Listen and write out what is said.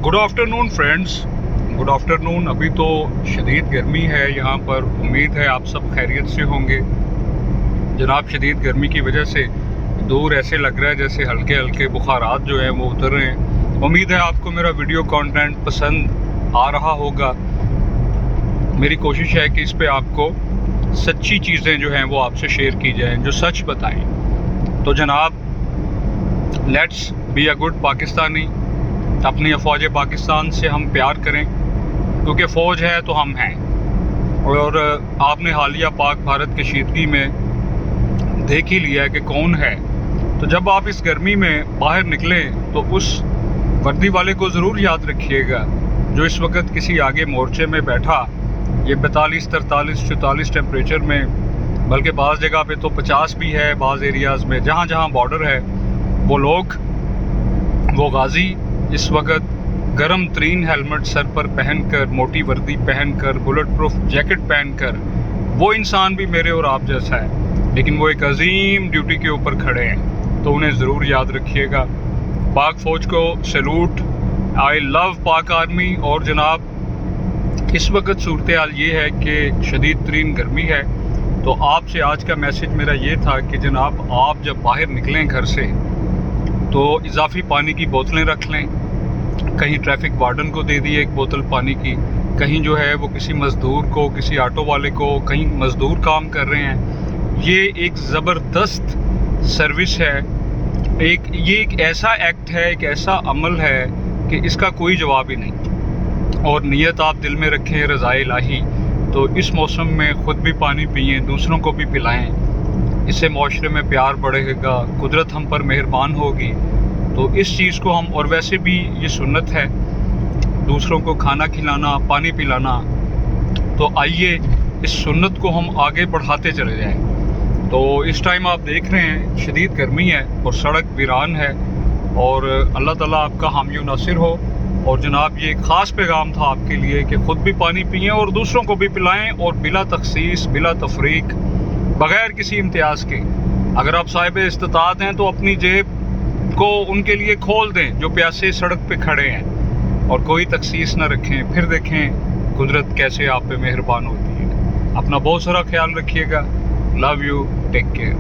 Good afternoon friends, good afternoon. अभी तो शदीद गर्मी है यहाँ पर। उम्मीद है आप सब खैरियत से होंगे। जनाब, शदीद गर्मी की वजह से दूर ऐसे लग रहा है जैसे हल्के हल्के बुखारात जो हैं वो उतर रहे हैं। उम्मीद है आपको मेरा वीडियो कंटेंट पसंद आ रहा होगा। मेरी कोशिश है कि इस पे आपको सच्ची चीज़ें जो हैं वो आपसे शेयर की जाएँ, जो सच बताएं। तो जनाब, let's be a good Pakistani. अपनी फ़ौज पाकिस्तान से हम प्यार करें, क्योंकि फ़ौज है तो हम हैं। और आपने हालिया पाक भारत कशीदगी में देख ही लिया है कि कौन है। तो जब आप इस गर्मी में बाहर निकलें तो उस वर्दी वाले को ज़रूर याद रखिएगा जो इस वक्त किसी आगे मोर्चे में बैठा, ये 42, 43, 44 टेम्परेचर में, बल्कि बाज़ जगह पे तो 50 भी है। बाज़ एरियाज़ में जहाँ जहाँ बॉर्डर है वो लोग, वो गाजी इस वक्त गर्म तरीन हेलमेट सर पर पहनकर, मोटी वर्दी पहनकर, बुलेट प्रूफ जैकेट पहनकर, वो इंसान भी मेरे और आप जैसा है, लेकिन वो एक अजीम ड्यूटी के ऊपर खड़े हैं। तो उन्हें ज़रूर याद रखिएगा। पाक फ़ौज को सैल्यूट। आई लव पाक आर्मी। और जनाब, इस वक्त सूरत हाल ये है कि शदीद तरीन गर्मी है। तो आपसे आज का मैसेज मेरा ये था कि जनाब, आप जब बाहर निकलें घर से तो इजाफी पानी की बोतलें रख लें। कहीं ट्रैफिक वार्डन को दे दी एक बोतल पानी की, कहीं जो है वो किसी मज़दूर को, किसी ऑटो वाले को, कहीं मज़दूर काम कर रहे हैं। ये एक ज़बरदस्त सर्विस है। ये एक ऐसा एक्ट है, एक ऐसा अमल है कि इसका कोई जवाब ही नहीं। और नीयत आप दिल में रखें रज़ाए इलाही, तो इस मौसम में ख़ुद भी पानी पिएं, दूसरों को भी पिलाएं। इससे माशरे में प्यार बढ़ेगा, कुदरत हम पर मेहरबान होगी। तो इस चीज़ को हम, और वैसे भी ये सुन्नत है दूसरों को खाना खिलाना, पानी पिलाना, तो आइए इस सुन्नत को हम आगे बढ़ाते चले जाएं। तो इस टाइम आप देख रहे हैं शदीद गर्मी है और सड़क वीरान है, और अल्लाह ताला आपका हामी व नासिर हो। और जनाब, ये एक ख़ास पैगाम था आपके लिए कि ख़ुद भी पानी पिएँ और दूसरों को भी पिलाएँ, और बिला तखसीस, बिला तफरीक, बग़ैर किसी इम्तियाज़ के। अगर आप साहिब इस्तिताअत हैं तो अपनी जेब को उनके लिए खोल दें जो प्यासे सड़क पे खड़े हैं, और कोई तखसीस न रखें। फिर देखें कुदरत कैसे आप पे मेहरबान होती है। अपना बहुत सारा ख्याल रखिएगा। Love you, take care.